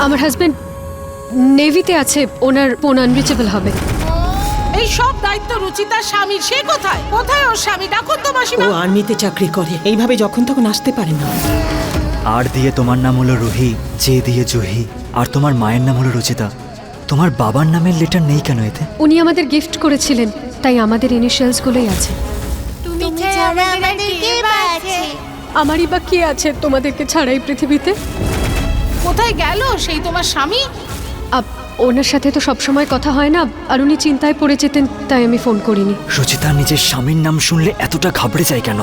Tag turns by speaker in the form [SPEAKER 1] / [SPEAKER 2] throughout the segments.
[SPEAKER 1] আমার হাজবেন্ড নেভিতে আছে, ওনার phone unreachable হবে।
[SPEAKER 2] এই সব দায়িত্ব রুচিতার স্বামীর। সে কোথায়? কোথায় ওর স্বামী? ডাকুন তো মাসিমা।
[SPEAKER 3] ও আর্মিতে চাকরি করে, এইভাবে যখন তখন আসতে পারে না।
[SPEAKER 4] আর দিয়ে তোমার নাম হলো রুহি, যে দিয়ে জুহি, আর তোমার মায়ের নাম হলো রুচিতা। তোমার বাবার নামের লেটার নেই কেন এতে?
[SPEAKER 1] উনি আমাদের গিফট করেছিলেন, তাই আমাদের ইনিশিয়ালসগুলোই আছে।
[SPEAKER 5] তুমি ছাড়া আমাদের কে আছে?
[SPEAKER 1] আমারই বা কে আছে তোমাদেরকে ছাড়াই পৃথিবীতে?
[SPEAKER 2] কোথায় গেল সেই তোমার স্বামী?
[SPEAKER 1] ওনার সাথে তো সবসময় কথা হয় না, আর উনি চিন্তায় পড়ে যেতেন, তাই আমি ফোন করিনি।
[SPEAKER 4] রুচিতা নিজের স্বামীর নাম শুনলে এতটা ঘাবড়ে যায় কেন?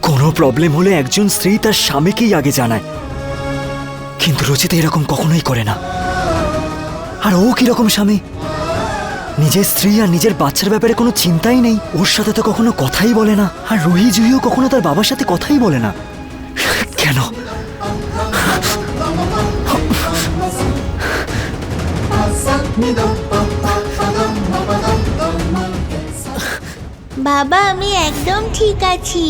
[SPEAKER 4] কোনো প্রবলেম হলে একজন স্ত্রী তার স্বামীকেই আগে জানায়, কিন্তু রুচিতা এরকম কখনোই করে না। আর ও কিরকম স্বামী? নিজের স্ত্রী আর নিজের বাচ্চার ব্যাপারে কোনো চিন্তাই নেই, ওর সাথে তো কখনো কথাই বলে না। আর রুহি জুহিও কখনো তার বাবার সাথে কথাই বলে না। কেন?
[SPEAKER 5] বাবা আমি একদম ঠিক আছি।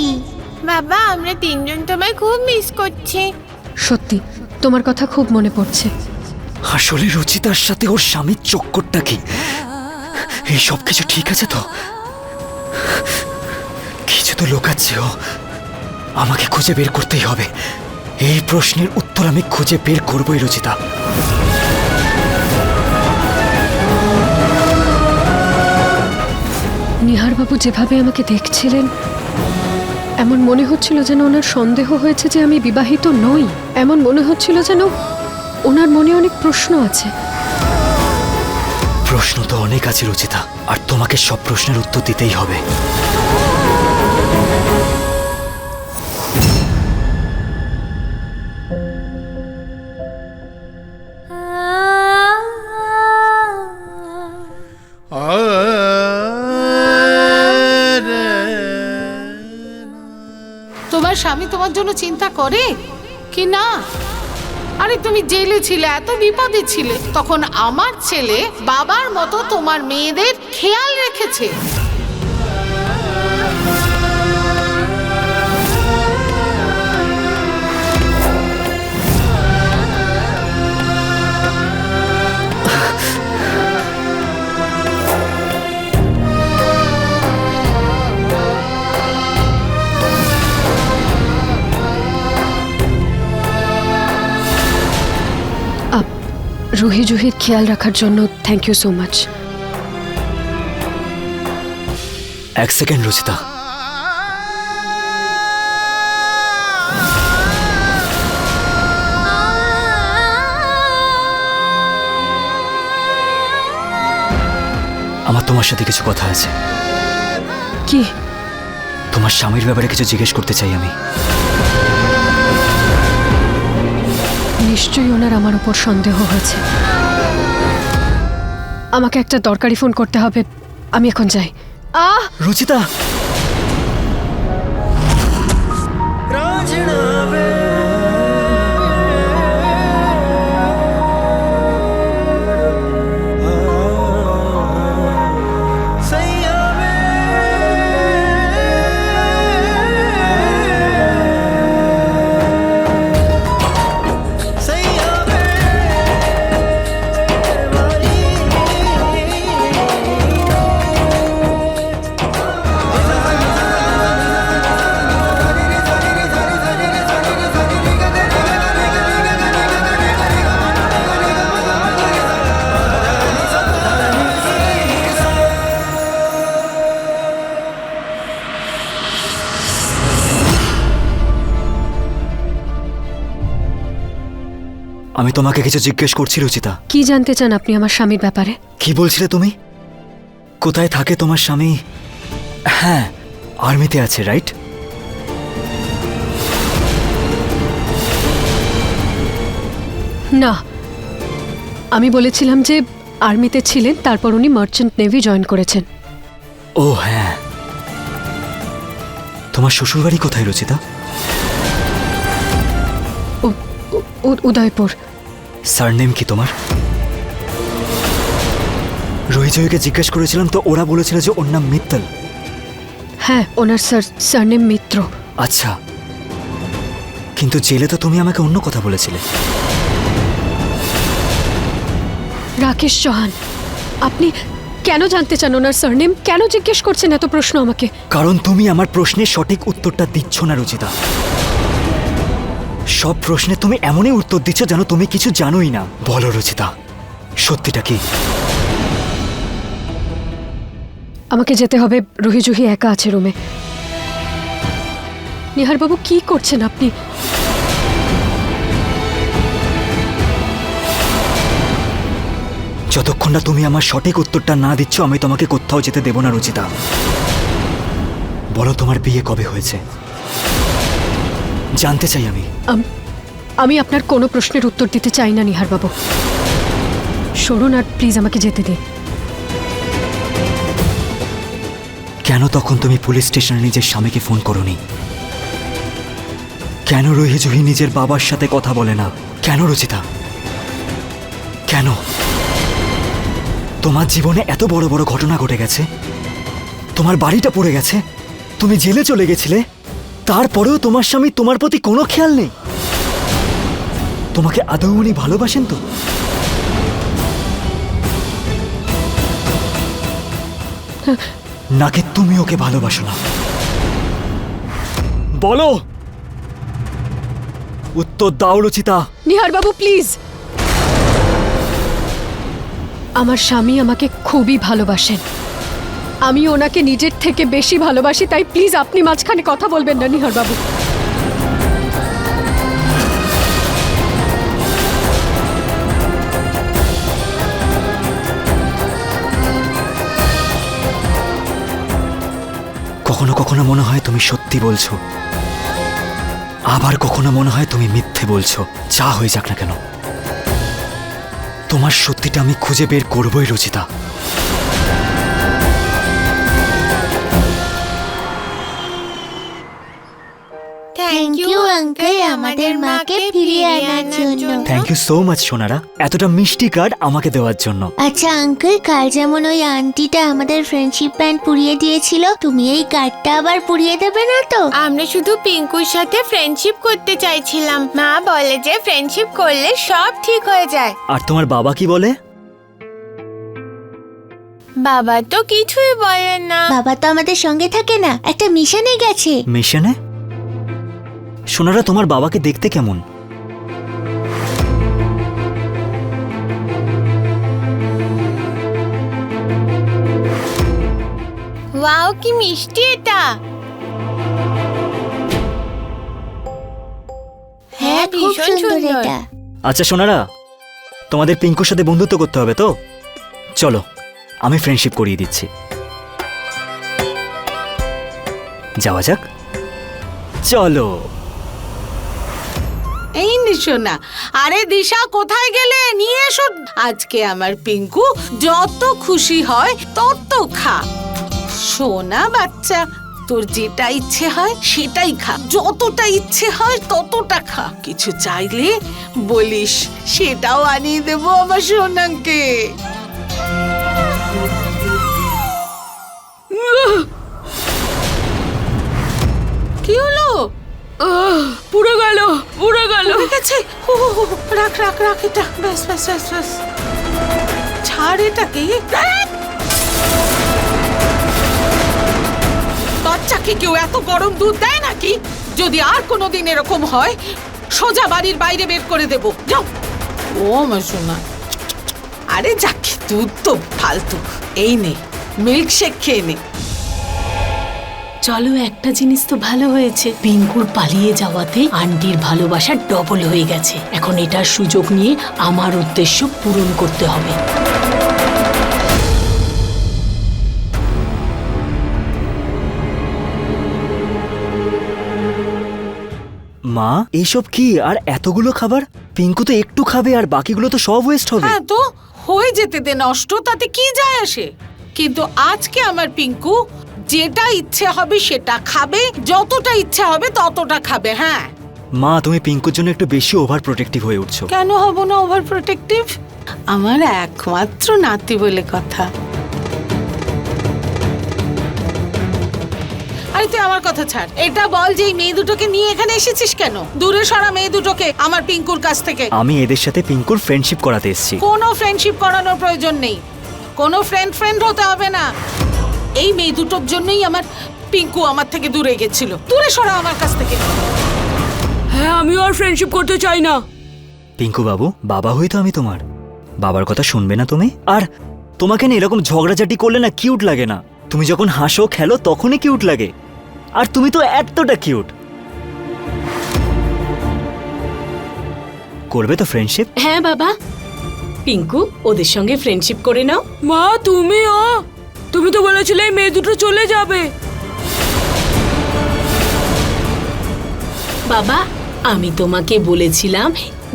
[SPEAKER 5] বাবা আমরা তিনজন তোমায় খুব মিস করছি।
[SPEAKER 1] সত্যি তোমার কথা খুব মনে পড়ছে।
[SPEAKER 4] আসলে রুচিতার সাথে ওর স্বামীর চক্করটা কি? এই সব কিছু ঠিক আছে তো? কিছু তো লোকাচ্ছে ও। আমাকে খুঁজে বের করতেই হবে। এই প্রশ্নের উত্তর আমি খুঁজে বের করবই রুচিতা।
[SPEAKER 1] নিহারবাবু যেভাবে আমাকে দেখছিলেন, এমন মনে হচ্ছিল যেন ওনার সন্দেহ হয়েছে যে আমি বিবাহিত নই। এমন মনে হচ্ছিল যেন ওনার মনে অনেক প্রশ্ন আছে।
[SPEAKER 4] প্রশ্ন তো অনেক আছে রুচিতা, আর তোমাকে সব প্রশ্নের উত্তর দিতেই হবে।
[SPEAKER 2] তোমার স্বামী তোমার জন্য চিন্তা করে কি না? আরে তুমি জেলে ছিলে, এত বিপদে ছিলে, তখন আমার ছেলে বাবার মতো তোমার মেয়েদের খেয়াল রেখেছে।
[SPEAKER 1] রুহি জুহির খেয়াল রাখার জন্য থ্যাংক ইউ সো মাচ।
[SPEAKER 4] এক সেকেন্ড রুচিতা, আমার তোমার সাথে কিছু কথা আছে।
[SPEAKER 1] কি?
[SPEAKER 4] তোমার স্বামীর ব্যাপারে কিছু জিজ্ঞেস করতে চাই আমি।
[SPEAKER 1] নিশ্চয়ই ওনার আমার উপর সন্দেহ হয়েছে। আমাকে একটা দরকারি ফোন করতে হবে, আমি এখন যাই।
[SPEAKER 4] রুচিতা, আমি তোমাকে কিছু জিজ্ঞেস করছি রুচিতা।
[SPEAKER 1] কি জানতে চান আপনি আমার স্বামীর ব্যাপারে?
[SPEAKER 4] কি বলছিলে তুমি? কোথায় থাকে তোমার স্বামী? হ্যাঁ, আর্মিতে আছে, রাইট?
[SPEAKER 1] না, আমি বলেছিলাম যে আর্মিতে ছিলেন, তারপর উনি মার্চেন্ট নেভি জয়েন করেছেন।
[SPEAKER 4] ও হ্যাঁ। তোমার শ্বশুরবাড়ি কোথায় রুচিতা?
[SPEAKER 1] উদয়পুর।
[SPEAKER 4] সারনেম কি তোমার? রোহিজয়কে জিজ্ঞেস করেছিলাম তো, ওরা বলেছিল যে ওর নাম মিত্তল।
[SPEAKER 1] হ্যাঁ, ওনার সারনেম মিত্র।
[SPEAKER 4] আচ্ছা, কিন্তু জেলে তো তুমি আমাকে অন্য কথা বলেছিলে।
[SPEAKER 1] রাকেশ চৌহান। আপনি কেন জানতে চান ওনার সারনেম? কেন জিজ্ঞেস করছেন এত প্রশ্ন আমাকে?
[SPEAKER 4] কারণ তুমি আমার প্রশ্নের সঠিক উত্তরটা দিচ্ছ না রুচিতা। সব প্রশ্নে তুমি এমনই উত্তর দিচ্ছ যেন তুমি কিছু জানোই না। বলো রুচিতা, সত্যিটা কি?
[SPEAKER 1] আমাকে যেতে হবে, রুহি জুহি একা আছে রুমে। নিহারবাবু কি করছেন আপনি?
[SPEAKER 4] যতক্ষণ না তুমি আমার সঠিক উত্তরটা না দিচ্ছ আমি তোমাকে কোথাও যেতে দেব না রুচিতা। বলো তোমার বিয়ে কবে হয়েছে? জানতে চাই আমি।
[SPEAKER 1] আমি আপনার কোনো প্রশ্নের উত্তর দিতে চাই না নিহারবাবু। সরুন আর প্লিজ আমাকে যেতে দিন।
[SPEAKER 4] কেন তখন তুমি পুলিশ স্টেশনে নিজের স্বামীকে ফোন করোনি? কেন রুহি জুহি নিজের বাবার সাথে কথা বলে না? কেন রুচিতা, কেন? তোমার জীবনে এত বড় বড় ঘটনা ঘটে গেছে, তোমার বাড়িটা পড়ে গেছে, তুমি জেলে চলে গেছিলে, তারপরেও তোমার স্বামী তোমার প্রতি কোনো খেয়াল নেই? তোমাকে আদৌ উনি ভালোবাসেন তো? নাকি তুমি ওকে ভালোবাসো না? বলো, উত্তর দাও রুচিতা।
[SPEAKER 1] নিহারবাবু প্লিজ। আমার স্বামী আমাকে খুবই ভালোবাসেন, আমি ওনাকে নিজের থেকে বেশি ভালোবাসি, তাই প্লিজ আপনি মাঝখানে কথা বলবেন না নিহারবাবু।
[SPEAKER 4] কখনো কখনো মনে হয় তুমি সত্যি বলছো, আবার কখনো মনে হয় তুমি মিথ্যে বলছো। যা হয়ে যাক না কেন, তোমার সত্যিটা আমি খুঁজে বের করবই রুচিতা।
[SPEAKER 5] থ্যাংক ইউ আঙ্কেল আমাদের মাকে ফিরিয়ে আনার জন্য।
[SPEAKER 4] Thank you so much Sonara, এতটা মিষ্টি কার্ড আমাকে দেওয়ার জন্য।
[SPEAKER 5] আচ্ছা আঙ্কেল, কাল যেমন ওই আন্টিটা আমাদের ফ্রেন্ডশিপ ব্যান্ড পুড়িয়ে দিয়েছিল, তুমি এই কার্ডটা আবার পুড়িয়ে দেবে না তো?
[SPEAKER 6] আমরা শুধু পিঙ্কুর সাথে ফ্রেন্ডশিপ করতে চাইছিলাম। মা বলে যে ফ্রেন্ডশিপ করলে সব ঠিক হয়ে যায়।
[SPEAKER 4] আর তোমার বাবা কি বলে?
[SPEAKER 6] বাবা তো কিছুই বলেন না।
[SPEAKER 5] বাবা তো আমাদের সঙ্গে থাকে না, একটা মিশনে গেছে।
[SPEAKER 4] মিশনে? সোনারা, তোমার বাবাকে দেখতে কেমন?
[SPEAKER 6] ওয়াও, কি মিষ্টি এটা।
[SPEAKER 5] হ্যাঁ, খুব
[SPEAKER 6] ভীষণ
[SPEAKER 5] সুন্দর
[SPEAKER 6] সুন্দর।
[SPEAKER 5] এটা।
[SPEAKER 4] আচ্ছা সোনারা, তোমাদের পিঙ্কুর সাথে বন্ধুত্ব করতে হবে তো? চলো, আমি ফ্রেন্ডশিপ করিয়ে দিচ্ছি। যাওয়া যাক, চলো।
[SPEAKER 2] এই নিশো না। আরে দিশা, কোথায় গেলে? নিয়ে এসো। আজকে আমার পিঙ্কু যত খুশি হয় তত খা। সোনা বাচ্চা, তোর যেটা ইচ্ছে হয় সেটাই খা, যতটা ইচ্ছে হয় ততটা খা। কিছু চাইলে বলিস, সেটাও আনিয়ে দেবো আমার সোনাকে। কি হলো?
[SPEAKER 1] পুরো গেল, পুরো গেল।
[SPEAKER 2] হয়ে গেছে। ও, রাখ রাখ রাখ এটা। ব্যাস ব্যাস ব্যাস ব্যাস, ছাড় এটাকে। বাচ্চাকে কেউ এত গরম দুধ দেয় নাকি? যদি আর কোনোদিন এরকম হয়, সোজা বাড়ির বাইরে বের করে দেবো। যাও। ও আমার সোনা। আরে যাক, দুধ তো ফালতু। এই নে, মিল্কশেক খেয়ে নে।
[SPEAKER 7] চলো, একটা জিনিস তো ভালো হয়েছে, পিঙ্কুর পালিয়ে যাওয়াতে আন্টির ভালোবাসা ডবল হয়ে গেছে। এখন এটার সুযোগ নিয়ে আমার উদ্দেশ্য পূরণ করতে হবে।
[SPEAKER 4] মা, এইসব কি? আর এতগুলো খাবার? পিঙ্কু তো একটু খাবে আর বাকিগুলো তো সব ওয়েস্ট হবে।
[SPEAKER 2] হ্যাঁ তো হয়ে যেতে দে নষ্ট, তাতে কি যায় আসে? কিন্তু আজকে আমার পিঙ্কু যেটা ইচ্ছে হবে সেটা খাবে, যতটা ইচ্ছে হবে ততটা খাবে। হ্যাঁ
[SPEAKER 4] মা, তুমি পিঙ্কুর জন্য একটু বেশি ওভার প্রোটেক্টিভ হয়ে উঠছো।
[SPEAKER 2] কেন হব না ওভার প্রোটেক্টিভ? আমার একমাত্র নাতি বলে কথা। আরে তুই আমার কথা ছাড়, এটা বল যে এই মেয়ে দুটোকে নিয়ে এখানে এসেছিস কেন? দূরে সরা মেয়ে দুটোকে আমার পিঙ্কুর কাছ থেকে।
[SPEAKER 4] আমি এদের সাথে পিঙ্কুর ফ্রেন্ডশিপ করাতে এসেছি।
[SPEAKER 2] কোনো ফ্রেন্ডশিপ করানোর প্রয়োজন নেই, কোনো ফ্রেন্ড হতে হবে না। এই মেয়ে দুটোর জন্যই আমার পিঙ্কু আমার থেকে দূরে গেছিল। দূরে সরা আমার কাছ থেকে।
[SPEAKER 8] হ্যাঁ, আমিও আর ফ্রেন্ডশিপ করতে চাই না।
[SPEAKER 4] পিঙ্কু বাবু, বাবা হই তো আমি তোমার, বাবার কথা শুনবে না তুমি? আর তোমাকে না এরকম ঝগড়াঝাটি করলে না কিউট লাগে না। তুমি যখন হাসো খেলো তখনই কিউট লাগে, আর তুমি তো এতটা কিউট। করবে তো ফ্রেন্ডশিপ?
[SPEAKER 7] হ্যাঁ বাবা, পিঙ্কু ওদের সঙ্গে ফ্রেন্ডশিপ করে নাও।
[SPEAKER 8] মা, তুমি তো বলেছিলে এই মেয়ে দুটো চলে যাবে।
[SPEAKER 7] বাবা, আমি তোমাকে বলেছিলাম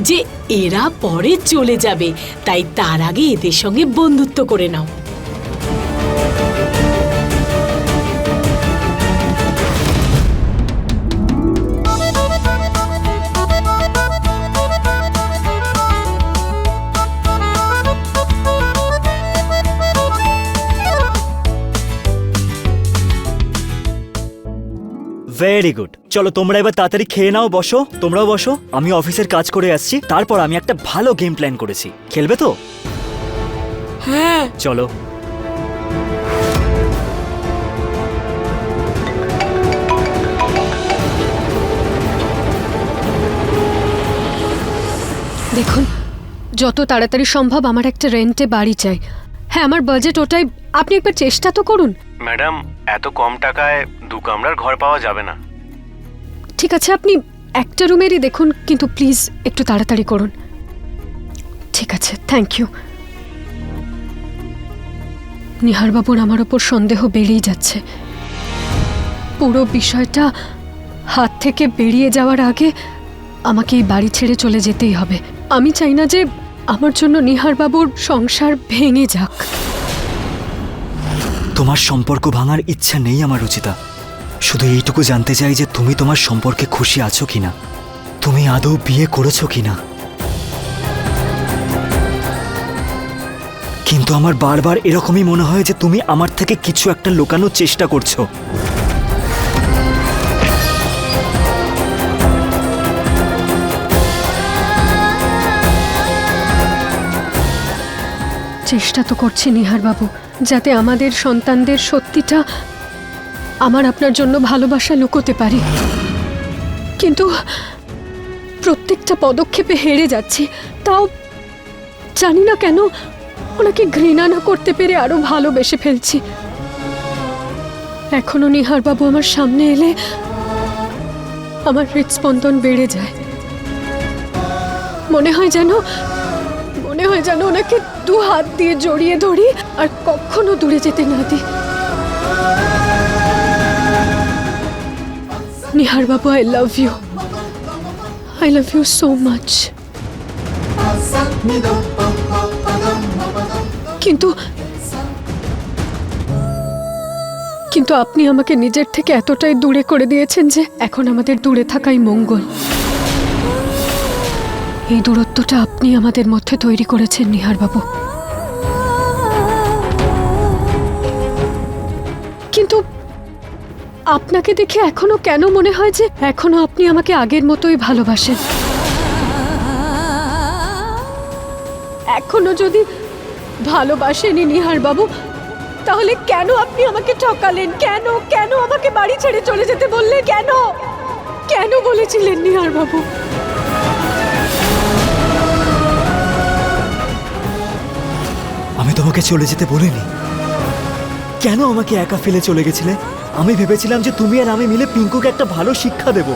[SPEAKER 7] যে এরা পরে চলে যাবে, তাই তার আগে এদের সঙ্গে বন্ধুত্ব করে নাও।
[SPEAKER 4] Very good. চলো তোমরা এবার তাড়াতাড়ি খেয়ে নাও, বসো, তোমরাও বসো। আমি অফিসের কাজ করে আসছি, তারপর আমি একটা ভালো গেম প্ল্যান করেছি। খেলবে তো?
[SPEAKER 8] হ্যাঁ।
[SPEAKER 4] চলো।
[SPEAKER 1] দেখুন, যত তাড়াতাড়ি সম্ভব আমার একটা রেন্টে বাড়ি চাই। হ্যাঁ, আমার বাজেট ওটাই। আপনি একবার চেষ্টা তো করুন।
[SPEAKER 9] ম্যাডাম, এত কম টাকায় 2 কামরার ঘর পাওয়া যাবে না।
[SPEAKER 1] ঠিক আছে, আপনি একটা রুমেরই দেখুন, কিন্তু প্লিজ একটু তাড়াতাড়ি করুন। ঠিক আছে, থ্যাংক ইউ। নিহারবাবুর আমার ওপর সন্দেহ বেড়েই যাচ্ছে। পুরো বিষয়টা হাত থেকে বেরিয়ে যাওয়ার আগে আমাকে এই বাড়ি ছেড়ে চলে যেতেই হবে। আমি চাই না যে আমার জন্য নিহারবাবুর সংসার ভেঙে যাক।
[SPEAKER 4] তোমার সম্পর্ক ভাঙার ইচ্ছা নেই আমার, রুচিতা। শুধু এইটুকু জানতে চাই যে তুমি তোমার সম্পর্কে খুশি আছো কিনা, তুমি আদৌ বিয়ে করেছো কিনা। কিন্তু আমার বারবার এরকমই মনে হয় যে তুমি আমার থেকে কিছু একটা লুকানোর চেষ্টা করছো।
[SPEAKER 1] চেষ্টা তো করছি নিহারবাবু, যাতে আমাদের সন্তানদের সত্যিটা, আমার আপনার জন্য ভালোবাসা লুকোতে পারি। কিন্তু প্রত্যেকটা পদক্ষেপে হেরে যাচ্ছি। তাও জানি না কেন ওনাকে ঘৃণা না করতে পেরে আরো ভালোবেসে ফেলছি। এখনো নিহারবাবু আমার সামনে এলে আমার হৃদস্পন্দন বেড়ে যায়। মনে হয় যেন ওনাকে 2 হাত দিয়ে জড়িয়ে ধরি আর কখনো দূরে যেতে না দিই। Niharbabu, I love you so much. কিন্তু আপনি আমাকে নিজের থেকে এতটাই দূরে করে দিয়েছেন যে এখন আমাদের দূরে থাকাই মঙ্গল। এই দূরত্বটা আপনি আমাদের মধ্যে তৈরি করেছেন নিহারবাবু। কিন্তু আপনাকে দেখে এখনো কেন মনে হয় যে এখনো আপনি আমাকে আগের মতোই ভালোবাসেন। এখনো যদি ভালোবাসেনি নিহারবাবু, তাহলে কেন আপনি আমাকে ঠকালেন? কেন আমাকে বাড়ি ছেড়ে চলে যেতে বললেন? কেন বলেছিলেন নিহারবাবু?
[SPEAKER 4] আমি তোমাকে চলে যেতে বলিনি। কেন আমাকে একা ফেলে চলে গেছিলে? আমি ভেবেছিলাম যে তুমি আর আমি মিলে পিঙ্কুকে একটা ভালো শিক্ষা দেব,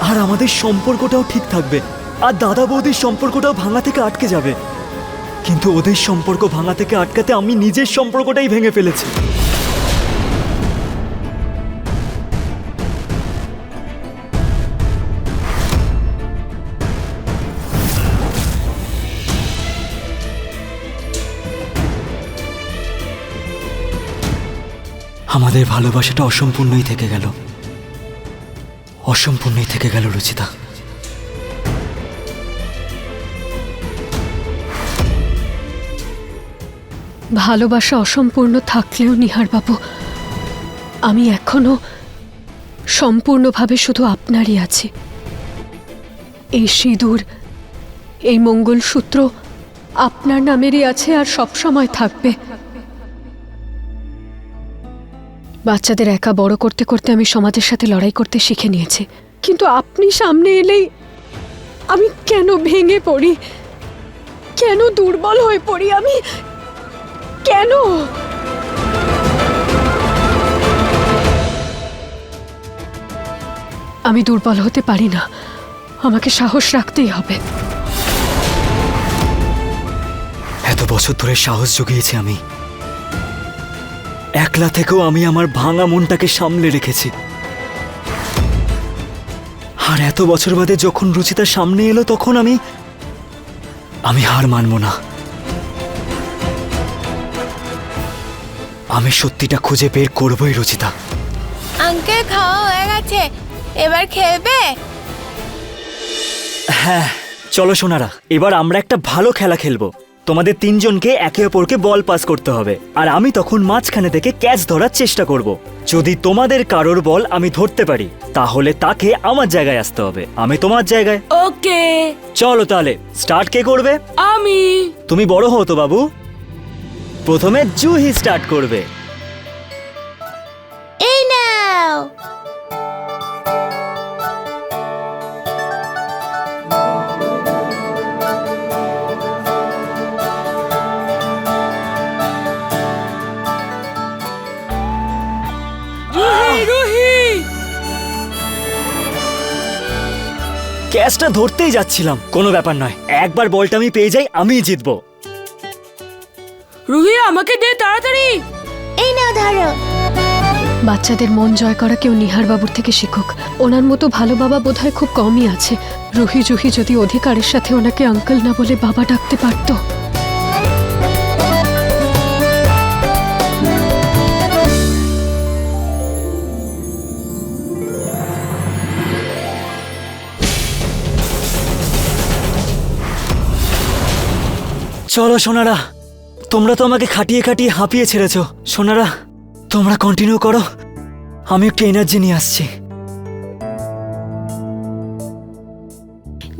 [SPEAKER 4] আর আমাদের সম্পর্কটাও ঠিক থাকবে, আর দাদা বৌদির সম্পর্কটাও ভাঙা থেকে আটকে যাবে। কিন্তু ওদের সম্পর্ক ভাঙা থেকে আটকাতে আমি নিজের সম্পর্কটাই ভেঙে ফেলেছি। আমাদের ভালোবাসাটা অসম্পূর্ণই থেকে গেল রুচিতা।
[SPEAKER 1] ভালোবাসা অসম্পূর্ণ থাকলেও নিহারবাবু, আমি এখনো সম্পূর্ণভাবে শুধু আপনারই আছি। এই সিঁদুর, এই মঙ্গলসূত্র আপনার নামেরই আছে আর সব সময় থাকবে। বাচ্চাদের একা বড় করতে করতে আমি সমাজের সাথে লড়াই করতে শিখে নিয়েছি, কিন্তু আপনি সামনে এলেই আমি কেন ভেঙে পড়ি, কেন দুর্বল হয়ে পড়ি, আমি কেন? আমি দুর্বল হতে পারি না, আমাকে সাহস রাখতেই হবে।
[SPEAKER 4] এত বছর ধরে সাহস জুগিয়েছি আমি, একলা থেকেও আমি আমার ভাঙা মনটাকে সামলে রেখেছি। আর এত বছর বাদে যখন রুচিতার সামনে এলো তখন আমি হার মানব না। আমি সত্যিটা খুঁজে বের করবই রুচিতা।
[SPEAKER 6] আঙ্কেল খাওয়া হয়ে গেছে, এবার খেলবে?
[SPEAKER 4] হ্যাঁ চলো সোনারা, এবার আমরা একটা ভালো খেলা খেলবো। তোমাদের তিনজনকে একে অপরকে বল পাস করতে হবে, আর আমি তখন মাঝখানে থেকে ক্যাচ ধরার চেষ্টা করব। যদি তোমাদের কারোর বল আমি ধরতে পারি তাহলে তাকে আমার জায়গায় আসতে হবে, আমি তোমার জায়গায়।
[SPEAKER 8] ওকে।
[SPEAKER 4] চলো তাহলে স্টার্ট কে করবে?
[SPEAKER 8] আমি।
[SPEAKER 4] তুমি বড় হও তো বাবু, প্রথমে জুহি স্টার্ট করবে।
[SPEAKER 5] এই নাও।
[SPEAKER 8] রুহি।
[SPEAKER 4] ক্যাচটা ধরতেই যাচ্ছিলাম, কোনো ব্যাপার নয়, একবার বলটা আমি পেয়ে যাই আমিই জিতবো।
[SPEAKER 8] রুহি আমাকে দে তাড়াতাড়ি।
[SPEAKER 5] এই নাও ধরো।
[SPEAKER 1] বাচ্চাদের মন জয় করা কেউ নিহার বাবুর থেকে শিখুক। ওনার মতো ভালো বাবা বোধহয় খুব কমই আছে। রুহি জুহি যদি অধিকারের সাথে ওনাকে আঙ্কেল না বলে বাবা ডাকতে পারতো।
[SPEAKER 4] চলো সোনারা, তোমরা তো আমাকে খাটিয়ে খাটিয়ে হাঁপিয়ে ছেড়েছো। সোনারা তোমরা কন্টিনিউ করো, আমি একটু এনার্জি নিয়ে আসছি।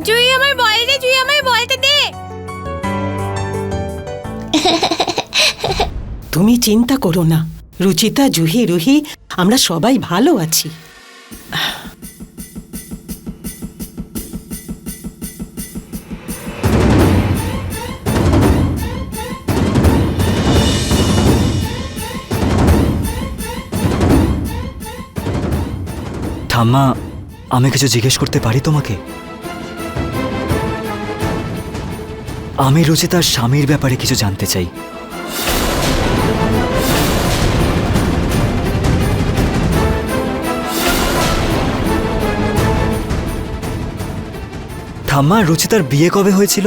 [SPEAKER 6] জুই আমার বল দে, জুই আমার বলতে দে।
[SPEAKER 3] তুমি চিন্তা করো না রুচিতা, জুহি, রুহি, আমরা সবাই ভালো আছি।
[SPEAKER 4] ঠাম্মা, আমি কিছু জিজ্ঞেস করতে পারি তোমাকে? আমি রুচিতার স্বামীর ব্যাপারে কিছু জানতে চাই। ঠাম্মা, রুচিতার বিয়ে কবে হয়েছিল?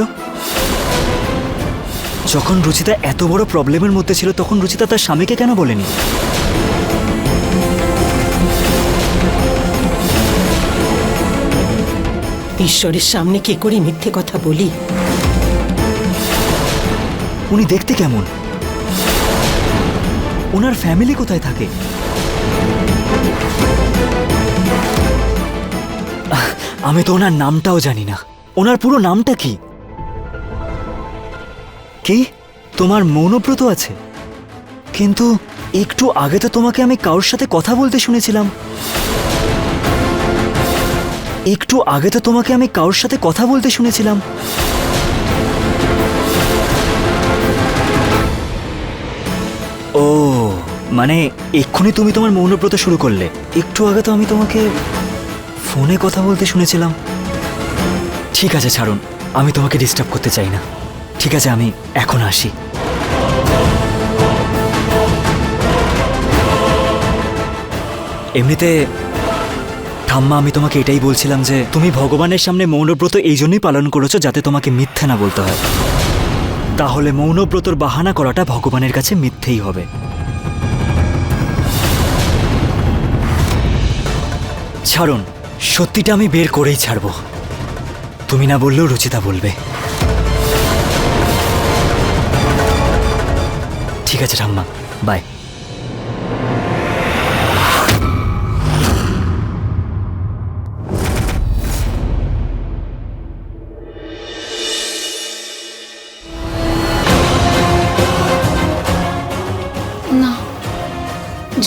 [SPEAKER 4] যখন রুচিতা এত বড় প্রবলেমের মধ্যে ছিল তখন রুচিতা তার স্বামীকে কেন বলেনি?
[SPEAKER 3] ঈশ্বরের সামনে কি করে মিথ্যে কথা বলি?
[SPEAKER 4] উনি দেখতে কেমন? ওনার ফ্যামিলি কোথায় থাকে? আমি তো ওনার নামটাও জানি না। ওনার পুরো নামটা কি? কি তোমার মৌনব্রত আছে? কিন্তু একটু আগে তো তোমাকে আমি কারোর সাথে কথা বলতে শুনেছিলাম। একটু আগে তো তোমাকে আমি কারোর সাথে কথা বলতে শুনেছিলাম। ও মানে এক্ষুনি তুমি তোমার মৌনব্রত শুরু করলে? একটু আগে তো আমি তোমাকে ফোনে কথা বলতে শুনেছিলাম। ঠিক আছে ছাড়ুন, আমি তোমাকে ডিস্টার্ব করতে চাই না। ঠিক আছে, আমি এখন আসি। এমনিতে ঠাম্মা, আমি তোমাকে এটাই বলছিলাম যে তুমি ভগবানের সামনে মৌনব্রত এই জন্যই পালন করেছো যাতে তোমাকে মিথ্যে না বলতে হয়। তাহলে মৌনব্রতর বাহানা করাটা ভগবানের কাছে মিথ্যেই হবে। ছাড়ুন, সত্যিটা আমি বের করেই ছাড়বো। তুমি না বললেও রুচিতা বলবে। ঠিক আছে ঠাম্মা, বাই।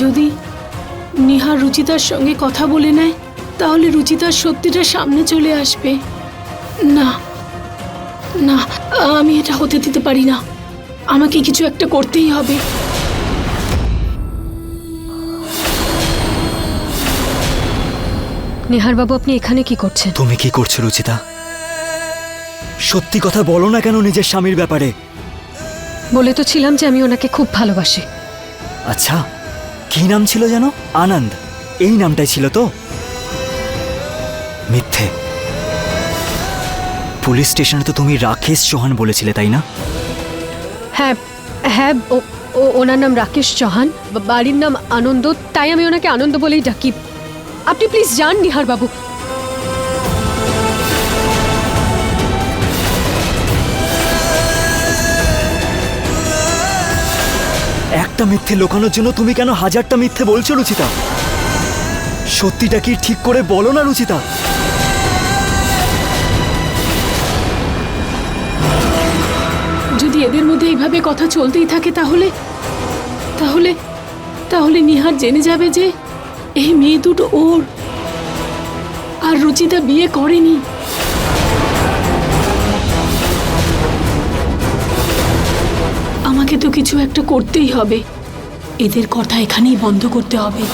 [SPEAKER 7] যদি নিহার রুচিতার সঙ্গে কথা বলে নেয় তাহলে রুচিতার সত্যিটা সামনে চলে আসবে। না না, আমি এটা হতে দিতে পারি না। আমাকে কিছু একটা করতেই হবে।
[SPEAKER 1] নিহার বাবু, আপনি এখানে কি করছেন?
[SPEAKER 4] তুমি কি করছো রুচিতা? সত্যি কথা বলো না কেন নিজের স্বামীর ব্যাপারে?
[SPEAKER 1] বলে তো ছিলাম যে আমি ওনাকে খুব ভালোবাসি।
[SPEAKER 4] আচ্ছা, কি নাম ছিল যেন? আনন্দ, এই নামটাই ছিল তো? মিথ্যে। পুলিশ স্টেশনে তো তুমি রাকেশ চৌহান বলেছিলে, তাই না?
[SPEAKER 1] হ্যাঁ হ্যাঁ, ওনার নাম রাকেশ চৌহান, বাড়ির নাম আনন্দ, তাই আমি ওনাকে আনন্দ বলেই ডাকি। আপনি প্লিজ যান নিহার বাবু।
[SPEAKER 4] একটা মিথ্যে লুকানোর জন্য তুমি কেন হাজারটা মিথ্যে বলছো রুচিতা? সত্যিটা কি ঠিক করে বলো না রুচিতা।
[SPEAKER 7] যদি এদের মধ্যে এইভাবে কথা চলতেই থাকে তাহলে তাহলে তাহলে নিহার জেনে যাবে যে এই মেয়ে দুটো ওর, আর রুচিতা বিয়ে করেনি। আমাকে তো কিছু একটা করতেই হবে। এদের কথা এখানেই বন্ধ করতে হবে।